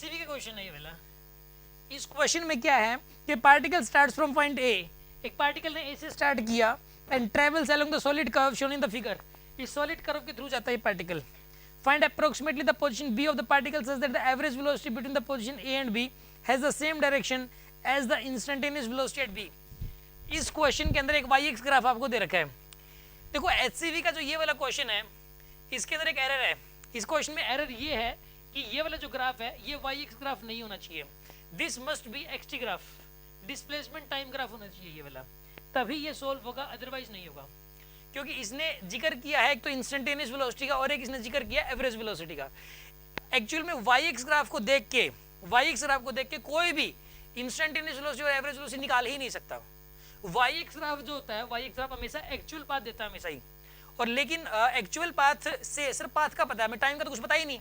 HCV का question है ये वाला। इस क्वेश्चन में क्या है कि particle starts from point A, एक पार्टिकल ने ए से स्टार्ट किया and travels along the solid curve shown in the figure. इस सॉलिड कर्व के थ्रू जाता है particle. Find approximately the position B of the particle such that the average velocity between the position A and B has the same direction as the instantaneous velocity at B. इस question के अंदर एक Y x graph आपको दे रखा है। देखो HCV का जो ये वाला क्वेश्चन है इसके अंदर एक एरर है। इस क्वेश्चन में एरर ये है कि ये वाला जो ग्राफ है ये वाई एक्स ग्राफ नहीं होना चाहिए, this must be XT graph, displacement time graph होना चाहिए ये वाला, तभी ये सोल्व होगा, अदरवाइज नहीं होगा। क्योंकि इसने जिक्र किया है एक तो इंस्टेंटेनियस वेलोसिटी का और एक इसने जिक्र किया एवरेज वेलोसिटी का। एक्चुअल में वाई एक्स ग्राफ को देख के कोई भी इंस्टेंटेनियस वेलोसिटी और एवरेज वेलोसिटी निकाल ही नहीं सकता। वाई एक्स ग्राफ जो होता है, वाई एक्स ग्राफ हमेशा एक्चुअल पाथ देता है हमेशा ही, और लेकिन एक्चुअल पाथ से सिर्फ पाथ का पता है, हमें टाइम का तो कुछ पता ही नहीं,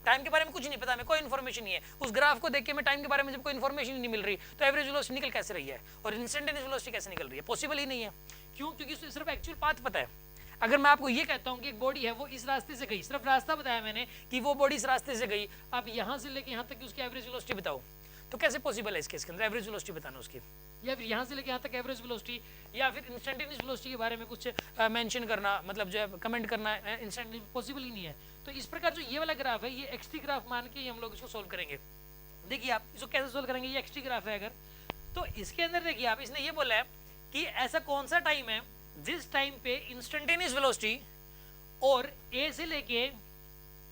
टाइम के बारे में कुछ नहीं पता, हमें कोई इन्फॉर्मेशन नहीं है। उस ग्राफ को देख के हमें टाइम के बारे में जब कोई इन्फॉर्मेशन नहीं मिल रही तो एवरेज वेलोसिटी निकल कैसे रही है और इंस्टेंटेनियस वेलोसिटी कैसे निकल रही है? पॉसिबल ही नहीं है। क्यों? क्योंकि उससे सिर्फ एक्चुअल पाथ पता है। अगर मैं आपको ये कहता हूँ कि एक बॉडी है वो इस रास्ते से गई, सिर्फ रास्ता बताया मैंने कि वो बॉडी इस रास्ते से गई, आप यहाँ से लेके यहाँ तक उसकी एवरेज वेलोसिटी बताओ, तो कैसे पॉसिबल है इस केस के अंदर एवरेज वेलोसिटी बताना उसकी, या फिर यहाँ से लेके यहाँ तक एवरेज वेलोसिटी, या फिर इंस्टेंटेनियस वेलोसिटी के बारे में कुछ मेंशन करना, मतलब जो है कमेंट करना इंस्टेंट पॉसिबल ही नहीं है। तो इस प्रकार जो ये वाला ग्राफ है ये एक्सटी ग्राफ मान के हम लोग इसको सोल्व करेंगे। देखिए आप इसको कैसे सोल्व करेंगे, ये एक्सटी ग्राफ है अगर, तो इसके अंदर देखिए आप, इसने ये बोला है कि ऐसा कौन सा टाइम है जिस टाइम पे इंस्टेंटेनियस वेलोसिटी और ए से लेके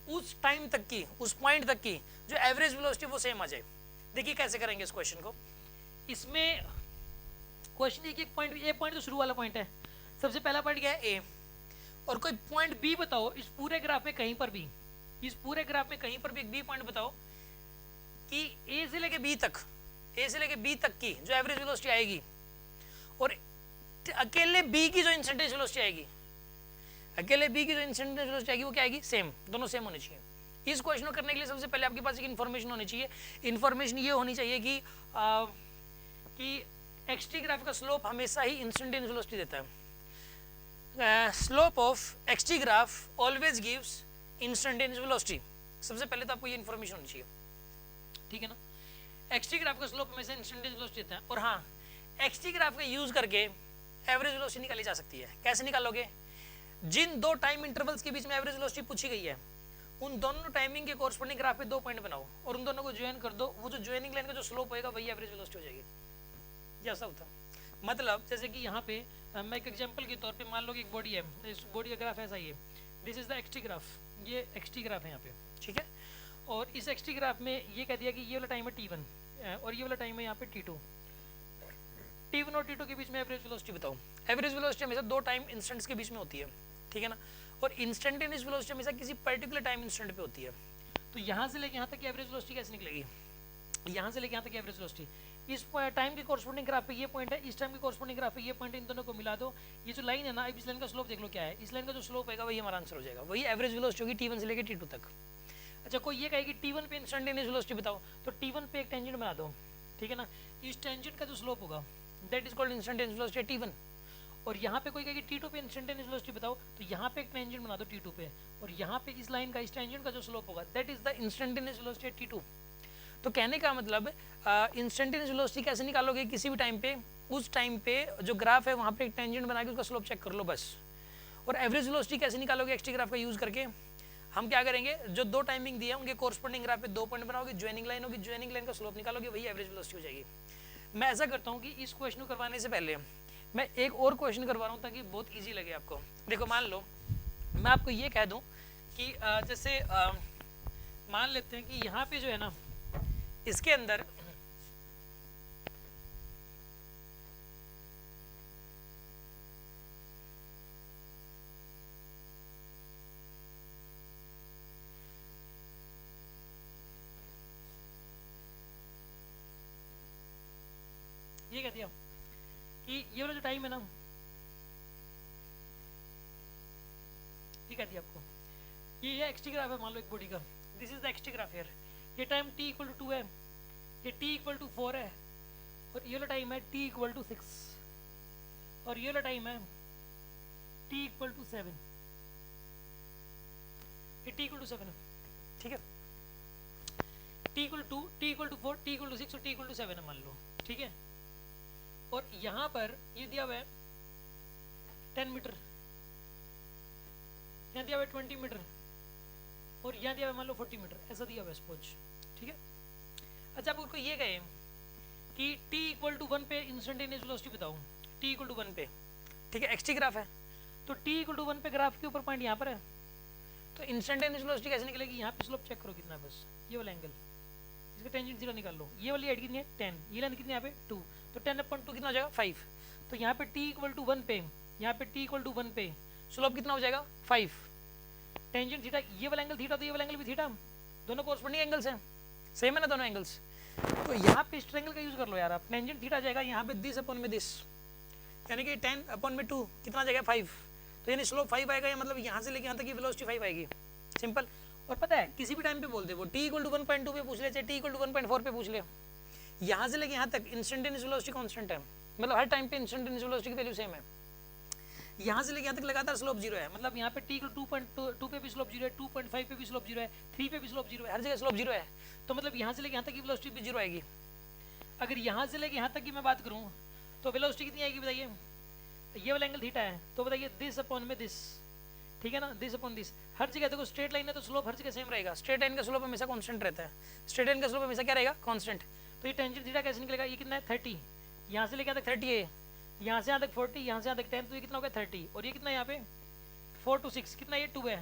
उस टाइम तक की, उस पॉइंट तक की जो एवरेज वेलोसिटी वो सेम आ जाए। देखिए कैसे करेंगे इस क्वेश्चन को। इसमें क्वेश्चन एक पॉइंट, ए पॉइंट तो शुरू वाला पॉइंट है, सबसे पहला पॉइंट क्या है ए, और कोई पॉइंट बी बताओ इस पूरे ग्राफ में कहीं पर भी, इस पूरे ग्राफ में कहीं पर भी एक बी पॉइंट बताओ कि ए से लेके बी तक, ए से लेके बी तक की जो एवरेज वेलोसिटी आएगी और अकेले बी की जो इंस्टेंटेनियस वेलोसिटी आएगी, अकेले बी की जो इंस्टेंटेनियस वेलोसिटी आएगी वो क्या आएगी? सेम, दोनों सेम होनी चाहिए। इस क्वेश्चन को करने के लिए सबसे पहले आपके पास एक इन्फॉर्मेशन होनी चाहिए। इन्फॉर्मेशन ये होनी चाहिए कि एक्सटी ग्राफ का स्लोप हमेशा ही इंस्टेंटेनियस वेलोसिटी देता है। Slope of XT graph always gives instantaneous velocity. सबसे पहले तो आपको ये इन्फॉर्मेशन होनी चाहिए, ठीक है ना। एक्सटी ग्राफ का स्लोप हमेशा इंस्टेंटेनियस वेलोसिटी देता है, और हाँ एक्सटी ग्राफ का यूज करके एवरेज वेलोसिटी निकाली जा सकती है। कैसे निकालोगे? जिन दो टाइम इंटरवल्स के बीच में एवरेज वेलोसिटी पूछी गई है उन दोनों टाइमिंग के कोरस्पोंडिंग ग्राफ पे 2 पॉइंट बनाओ और उन दोनों को ज्वाइन कर दो, वो जो ज्वाइनिंग लाइन का जो स्लोप होएगा वही एवरेज वेलोसिटी हो जाएगी। ऐसा होता है। मतलब जैसे कि यहाँ पे मैं एक एग्जांपल के तौर पे मान लो कि एक बॉडी है, इस बॉडी का ग्राफ ऐसा ही है, this is the XT graph, ये एक्सटी ग्राफ है यहाँ पे, ठीक है। और इस एक्सटी ग्राफ में ये कह दिया कि ये वाला टाइम है t1 और ये वाला टाइम है यहाँ पे t2, t1 और t2 के बीच में एवरेज वेलोसिटी बताओ। एवरेज वेलोसिटी हमेशा 2 टाइम इंस्टेंट्स के बीच में होती है, ठीक है ना, और इंस्टेंटेनियस वेलोसिटी हमेशा किसी पर्टिकुलर टाइम इंस्टेंट पे होती है। तो यहाँ से लेके यहाँ तक की एवरेज वेलोसिटी कैसे निकलेगी? यहाँ से लेके यहाँ तक की एवरेज वेलोसिटी इस टाइम के कोरस्पोंडिंग ग्राफ पे ये पॉइंट है, इस टाइम के कोरस्पोंडिंग ग्राफ पे ये पॉइंट है, इन दोनों को मिला दो, ये जो लाइन है ना, अब इस लाइन का स्लोप देख लो क्या है, इस लाइन का जो स्लोप होगा वही हमारा आंसर हो जाएगा, वही एवरेज वेलोसिटी होगी t1 से लेके t2 तक। अच्छा कोई ये कहेगी t1 पे इंस्टेंटेनियस वेलोसिटी बताओ, तो t1 पे एक टेंजेंट बना दो, ठीक है ना, इस टेंजेंट का जो स्लोप होगा that is called instantaneous velocity t1। और यहाँ पे कोई कहेगी t2 पे इंस्टेंटेनियस वेलोसिटी बताओ, तो यहाँ पे एक टेंजेंट बना दो t2 पे, और यहाँ पे इस लाइन का, इस टेंजेंट का जो स्लोप होगा that is the instantaneous velocity t2। तो कहने का मतलब इंस्टेंटेनियस वेलोसिटी कैसे निकालोगे? किसी भी टाइम पे, उस टाइम पे जो ग्राफ है वहाँ पे एक टेंजेंट बना के उसका स्लोप चेक कर लो बस। और एवरेज वेलोसिटी कैसे निकालोगे? एक्सटी ग्राफ का यूज करके हम क्या करेंगे, जो 2 टाइमिंग दिए उनके कोरस्पोंडिंग ग्राफ पे 2 पॉइंट बनाओगे, ज्वाइनिंग लाइन होगी, ज्वाइनिंग लाइन का स्लोप निकालोगे, वही एवरेज वेलोसिटी हो जाएगी। मैं ऐसा करता हूँ कि इस क्वेश्चन को करवाने से पहले मैं एक और क्वेश्चन करवा रहा हूँ ताकि बहुत ईजी लगे आपको। देखो मान लो मैं आपको ये कह दूँ कि जैसे मान लेते हैं कि यहाँ पे जो है ना, इसके अंदर ये कह दिया कि ये वाला जो टाइम है ना, ये कह दिया आपको ये एक्सटी ग्राफ है, मान लो एक बॉडी का, this is the XT graph here, ये टाइम t इक्वल टू 2 है, ये t इक्वल टू 4 है, और ये वाला टाइम है t इक्वल टू 6, और ये वाला टाइम है t इक्वल टू 7, ये t इक्वल टू 7 है, ठीक है। t equal to 4, t equal to 6 और t इक्वल टू 7 है मान लो, ठीक है। और यहाँ पर ये दिया हुआ है 10 मीटर, यहाँ दिया हुआ है 20 मीटर और यहाँ दिया हुआ है मान लो 40 मीटर, ऐसा दिया हुआ है सपोज, ठीक है। अच्छा आप उनको ये कहें कि t इक्वल टू 1 पे इंस्टेंटेनियस वेलोसिटी बताओ, t इक्वल टू 1 पे, ठीक है, xt ग्राफ है, तो t इक्वल टू 1 पे ग्राफ के ऊपर पॉइंट यहाँ पर है, तो इंस्टेंटेनियस वेलोसिटी कैसे निकलेगी, यहाँ पे स्लोप चेक करो कितना है, बस ये वाला एंगल, इसका टेंजेंट 0 निकाल लो, ये वाली हाइट कितनी है 10, ये लेंथ कितनी है यहाँ पे 2, तो 10/2 कितना हो जाएगा 5, तो यहाँ पे t इक्वल टू 1 पे, यहाँ पे t इक्वल टू 1 पे स्लोप कितना हो जाएगा 5, टेंजेंट थीटा, ये वाला एंगल थीटा तो ये वाला एंगल भी थीटा, दोनों कोरस्पोंडिंग एंगल्स हैं, सेम है ना दोनों एंगल्स, तो यहाँ पे इस ट्रायंगल का यूज कर लो यार आप, टेंजेंट थीटा जाएगा यहाँ पे दिस अपॉन में दिस, यानी कि 10/2 कितना जाएगा 5, तो यानी स्लोप 5 आएगा, या मतलब यहाँ से लेके यहाँ तक की वेलोसिटी 5 आएगी, सिंपल। और पता है किसी भी टाइम पे बोलते वो t इक्वल टू 1.2 पे पूछ ले, चाहे t इक्वल टू 1.4 पे पूछ ले, यहाँ से लेके यहाँ तक इंस्टेंटेनियस वेलोसिटी कांस्टेंट है, मतलब हर टाइम पे इंस्टेंटेनियस वेलोसिटी की वैल्यू सेम है, यहाँ से लेके यहाँ तक लगातार स्लोप 0 है, मतलब यहाँ पे t इक्वल 2.2 पे भी स्लोप 0 है, 2.5 पे भी स्लोप 0 है, 3 पे भी स्लोप 0 है, हर जगह स्लोप 0 है, तो मतलब यहाँ से लेके यहाँ तक की वेलोसिटी भी 0 आएगी। अगर यहाँ से लेके यहाँ तक की मैं बात करूँ तो वेलोसिटी कितनी आएगी बताइए, ये वाला एंगल थीटा है, तो बताइए दिस अपॉन में दिस, ठीक है ना, दिस अपॉन दिस, हर जगह देखो स्ट्रेट लाइन है तो स्लोप हर जगह सेम रहेगा, स्ट्रेट लाइन का स्लोप हमेशा कांस्टेंट रहता है, स्ट्रेट लाइन का स्लोप हमेशा क्या रहेगा कांस्टेंट, तो ये टेंजेंट थीटा कैसे निकलेगा, ये कितना है 30, यहाँ से लेके यहाँ तक 30 है, यहाँ से यहाँ तक 40, यहाँ से यहाँ तक 10, तो ये कितना हो गया 30, और ये कितना है यहाँ पे 4 to 6 कितना, ये 2 है,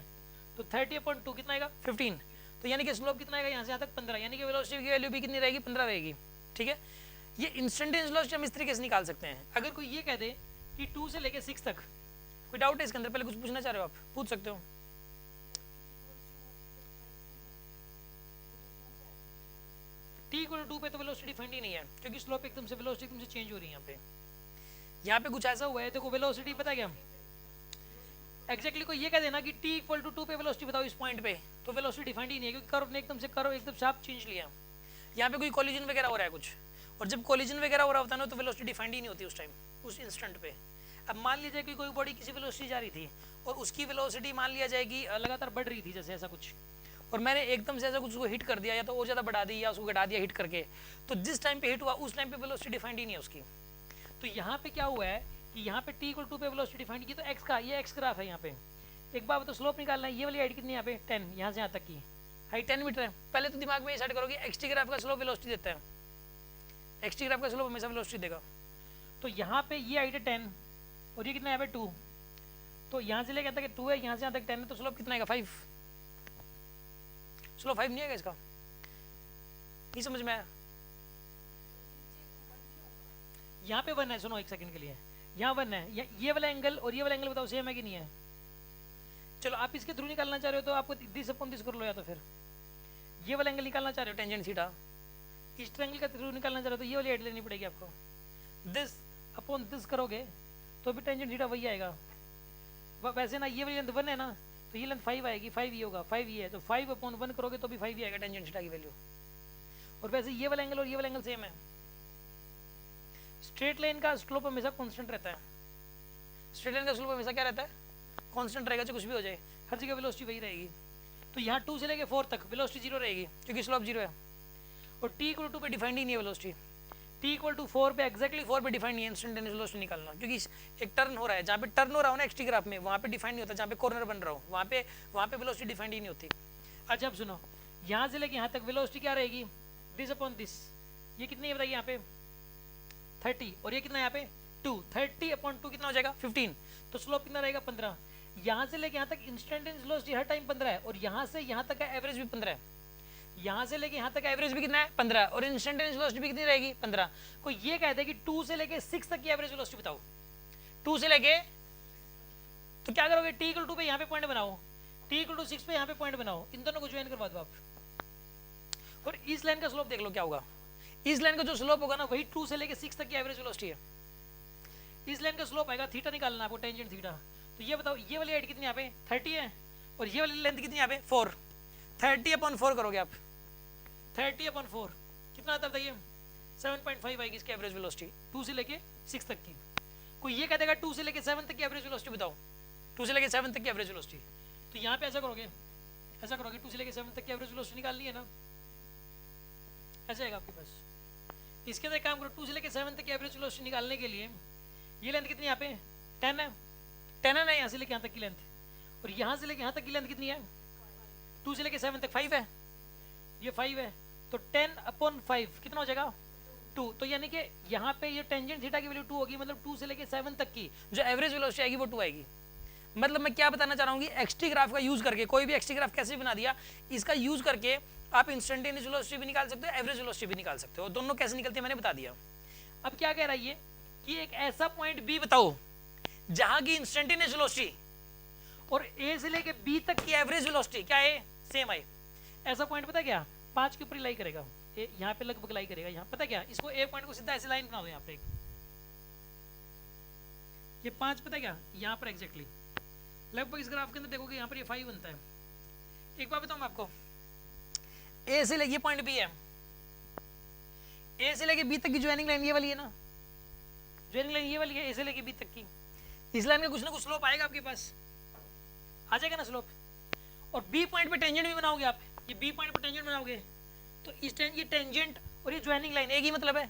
तो 30/2 कितना आएगा 15, तो यानी कि स्लोप कितना आएगा यहाँ से यहाँ तक 15, यानी कि वेलोसिटी की वैल्यू भी कितनी रहेगी 15 रहेगी, ठीक है। ये इंस्टेंटेनियस वेलोसिटी हम इस तरीके से निकाल सकते हैं। अगर कोई ये कह दे कि 2 से लेके 6 तक, कोई डाउट है इसके अंदर, पहले कुछ पूछना चाह रहे हो आप पूछ सकते हो। t इक्वल टू 2 पे तो वेलोसिटी डिफाइंड ही नहीं है, क्योंकि स्लोप एकदम से वेलोसिटी एकदम से चेंज हो रही है, यहाँ पे कुछ ऐसा हुआ है, देखो वेलोसिटी पता क्या एग्जैक्टली कोई ये कह देना कि t इक्वल टू 2 पे वेलोसिटी बताओ इस पॉइंट पे, तो वेलोसिटी डिफाइंड ही नहीं है, क्योंकि कर्व ने एकदम से कर्व एकदम शार्प चेंज लिया, यहाँ पे कोई कोलिजन वगैरह हो रहा है कुछ, और जब कोलिजन वगैरह हो रहा होता है ना तो वेलोसिटी डिफाइंड ही नहीं होती उस टाइम, उस इंस्टेंट पे। अब मान लीजिए कि कोई बॉडी किसी वेलोसिटी जा रही थी और उसकी वेलोसिटी मान लिया जाएगी लगातार बढ़ रही थी जैसे ऐसा कुछ, और मैंने एकदम से ऐसा कुछ उसको हिट कर दिया, या तो और ज़्यादा बढ़ा दी या उसको घटा दिया हिट करके, तो जिस टाइम पे हिट हुआ उस टाइम पे वेलोसिटी डिफाइंड ही नहीं है उसकी। तो यहाँ पे क्या हुआ है कि यहाँ पे t इक्वल 2 पे वेलोसिटी डिफाइंड की, तो x का ये x ग्राफ है, यहाँ पे एक बार तो स्लोप निकालना है, ये वाली हाइट कितनी यहाँ पे 10, यहाँ से यहाँ तक की हाइट 10 मीटर है। पहले तो दिमाग में ये सेट करोगे xt ग्राफ का स्लोप वेलोसिटी देता है, xt ग्राफ का स्लोप हमेशा वेलोसिटी देगा, तो यहाँ पे ये हाइट है 10 और ये कितना है यहाँ पे 2, तो यहाँ से लेके यहाँ तक 2 है, यहाँ से यहाँ तक 10 है, तो स्लोप कितना आएगा 5, स्लोप 5 नहीं आएगा इसका, नहीं समझ में आया। यहाँ पे 1 है, सुनो एक सेकंड के लिए, यहाँ 1 है, ये वाला एंगल और ये वाला एंगल बताओ सेम है कि नहीं है। चलो आप इसके थ्रू निकालना चाह रहे हो तो आपको दिस अपॉन दिस कर लो, या तो फिर ये वाला एंगल निकालना चाह रहे हो टेंजेंट थीटा, इस ट्रायंगल का थ्रू निकालना चाह रहे हो तो ये वाली हाइट लेनी पड़ेगी आपको, दिस अपॉन दिस करोगे तो भी टेंजेंट थीटा वही आएगा। वैसे ना ये वाली लेंथ 1 है ना, तो ये लेंथ 5 आएगी, 5 ये होगा, 5 ये है, तो 5/1 करोगे तो भी 5 ही आएगा टेंजेंट थीटा की वैल्यू। और वैसे ये वाला एंगल और ये वाला एंगल सेम है, स्ट्रेट लाइन का स्लोप हमेशा कांस्टेंट रहता है, स्ट्रेट लाइन का स्लोप हमेशा क्या रहता है कांस्टेंट रहेगा, चाहे कुछ भी हो जाए हर जगह वेलोसिटी वही रहेगी। तो यहाँ 2 से लेके 4 तक वेलोसिटी 0 रहेगी क्योंकि स्लोप 0 है, और t इक्वल 2 पे डिफाइंड ही नहीं है वेलोसिटी, t इक्वल टू 4 पे एग्जैक्टली 4 पे डिफाइंड नहीं है इंस्टेंटेनियस वेलोसिटी निकालना, क्योंकि एक टर्न हो रहा है, जहाँ पे टर्न हो रहा हो ना xt ग्राफ में वहाँ पे डिफाइंड नहीं होता, जहाँ पे कॉर्नर बन रहा हो वहाँ पे वेलोसिटी डिफाइंड ही नहीं होती। अच्छा अब सुनो, यहाँ से लेके यहाँ तक वेलोसिटी क्या रहेगी दिस अपॉन दिस, ये कितनी है बताइए यहाँ पे 30, और ये कितना है यहाँ पे 2, 30/2 कितना हो जाएगा 15, तो स्लोप कितना रहेगा 15। यहाँ से लेके यहाँ तक इंस्टेंटेनियस वेलोसिटी हर टाइम 15 है, और यहाँ से यहाँ तक का एवरेज भी 15 है, यहाँ से लेके यहाँ तक एवरेज भी कितना है 15, और इंस्टेंटेनियस वेलोसिटी भी कितनी रहेगी 15। कोई ये कहते हैं कि 2 से लेके 6 तक की एवरेज वेलोसिटी बताओ, 2 से लेके, तो क्या करोगे t इक्वल 2 पे यहाँ पे पॉइंट बनाओ, t इक्वल टू 6 पे यहाँ पे पॉइंट बनाओ, इन दोनों को ज्वाइन करवा दो आप, और इस लाइन का स्लोप देख लो क्या होगा, इस लाइन का जो स्लोप होगा ना वही 2 से लेके 6 तक की एवरेज वेलोसिटी है, इस लाइन का स्लोप आएगा, थीटा निकालना आपको टेंजेंट थीटा, तो ये बताओ ये वाली हाइट कितनी यहाँ पे 30 है, और ये वाली लेंथ कितनी यहाँ पे 4, 30/4 करोगे आप, 30/4 कितना आता है बताइए 7.5 आएगी इसकी एवरेज वेलोसिटी 2 से लेके 6 तक की। कोई ये कह देगा 2 से लेके 7 तक की एवरेज वेलोसिटी बताओ, 2 से लेके 7 तक की एवरेज वेलोसिटी, तो यहाँ पे ऐसा करोगे 2 से लेके 7 तक की एवरेज वेलोसिटी निकालनी है ना, आ जाएगा आपके पास। इसके अंदर काम करो, 2 से लेके 7 तक की एवरेज वेलोसिटी निकालने के लिए ये लेंथ कितनी यहाँ पे 10 है, 10 है ना, यहाँ से लेके यहाँ तक की लेंथ, और यहाँ से लेके यहाँ तक की लेंथ कितनी है 2 से लेके 7 तक 5 है, ये 5 है, तो 10/5 कितना हो जाएगा 2। तो यानी कि यहाँ पे ये टेंजेंट थीटा की वैल्यू 2 होगी, मतलब 2 से लेके 7 तक की जो एवरेज वेलोसिटी आएगी वो 2 आएगी। मतलब मैं क्या बताना चाह रहा हूँ कि एक्सटी ग्राफ का यूज करके, कोई भी एक्सटी ग्राफ कैसे बना दिया, इसका यूज करके आप इंस्टेंटेनियस वेलोसिटी भी निकाल सकते हो, एवरेज वेलोसिटी भी निकाल सकते हो। दोनों कैसे निकलते हैं मैंने बता दिया। अब क्या कह रहा है ये कि एक ऐसा पॉइंट बी बताओ जहां की इंस्टेंटेनियस वेलोसिटी और ए से लेके बी तक की एवरेज वेलोसिटी क्या है, सेम है। ऐसा पॉइंट पता क्या 5 के ऊपर लाई करेगा, यहाँ पे लगभग लाई करेगा, यहाँ पता क्या, इसको ए पॉइंट को सीधा ऐसे लाइन बना दो यहाँ पे, ये 5 पता क्या यहाँ पर एग्जैक्टली लगभग इस ग्राफ के अंदर देखोगे यहाँ पर ये 5 बनता है। एक बात बताऊँ मैं आपको, ए से लेके पॉइंट बी है, ए से लेके बी तक की ज्वाइनिंग लाइन ये वाली है ना, ज्वाइनिंग लाइन ये वाली है ए से लेके बी तक की, इस लाइन में कुछ ना कुछ स्लोप आएगा आपके पास, आ जाएगा ना स्लोप। और बी पॉइंट पे टेंजेंट भी बनाओगे आप, ये बी पॉइंट पे टेंजेंट बनाओगे तो इस ये टेंजेंट और ये ज्वाइनिंग लाइन एक ही मतलब है।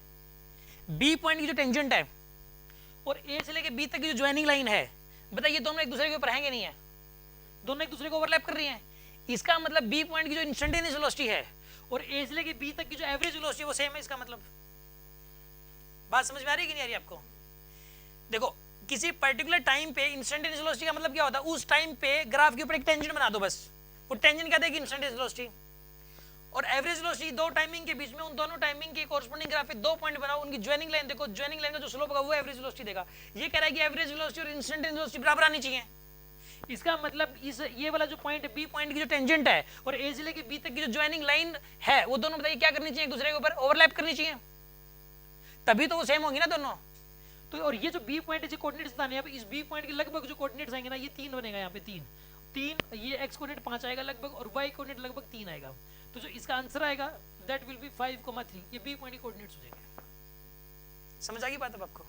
बी पॉइंट की जो टेंजेंट है और ए से लेके बी तक की जो ज्वाइनिंग लाइन है, बताइए दोनों एक दूसरे के ऊपर हैं कि नहीं है, दोनों एक दूसरे को ओवरलैप कर रही हैं। इसका मतलब बी पॉइंट की जो इंस्टेंटेनियस वेलोसिटी है और ए से लेके बी तक की जो एवरेज वेलोसिटी है वो सेम है। इसका मतलब बात समझ में आ रही है कि नहीं आ रही आपको? देखो किसी पर्टिकुलर टाइम पे इंस्टेंटेनियस वेलोसिटी का मतलब क्या होता है, उस टाइम पे ग्राफ के ऊपर एक टेंजेंट बना दो बस, वो टेंजेंट क्या देगी इंस्टेंटेनियस वेलोसिटी, और एवरेज वेलोसिटी दो टाइमिंग के बीच में, उन दोनों टाइमिंग के कॉरस्पॉन्डिंग ग्राफ पे 2 पॉइंट बनाओ, उनकी ज्वाइनिंग लाइन देखो, ज्वाइनिंग लाइन का जो स्लोप होगा वो एवरेज वेलोसिटी देगा। ये कह रहा है कि एवरेज वेलोसिटी और इंस्टेंटेनियस वेलोसिटी बराबर आनी चाहिए। इसका मतलब इस ये वाला जो पॉइंट है बी पॉइंट की जो टेंजेंट है और ए से लेके बी तक की जो ज्वाइनिंग लाइन है वो दोनों बताइए क्या करनी चाहिए, एक दूसरे के ऊपर ओवरलैप करनी चाहिए, तभी तो वो सेम होगी ना दोनों। तो और ये जो बी पॉइंट जो कोऑर्डिनेट्स बताने हैं, इस बी पॉइंट के लगभग जो कोऑर्डिनेट्स आएंगे ना, ये 3 बनेगा यहाँ पे, 3 ये एक्स कोऑर्डिनेट 5 आएगा लगभग और वाई कोऑर्डिनेट लगभग 3 आएगा। तो जो इसका आंसर आएगा दैट विल बी 5,3, ये बी पॉइंट के कोऑर्डिनेट्स हो जाएंगे। समझ आ गई बात अब आपको?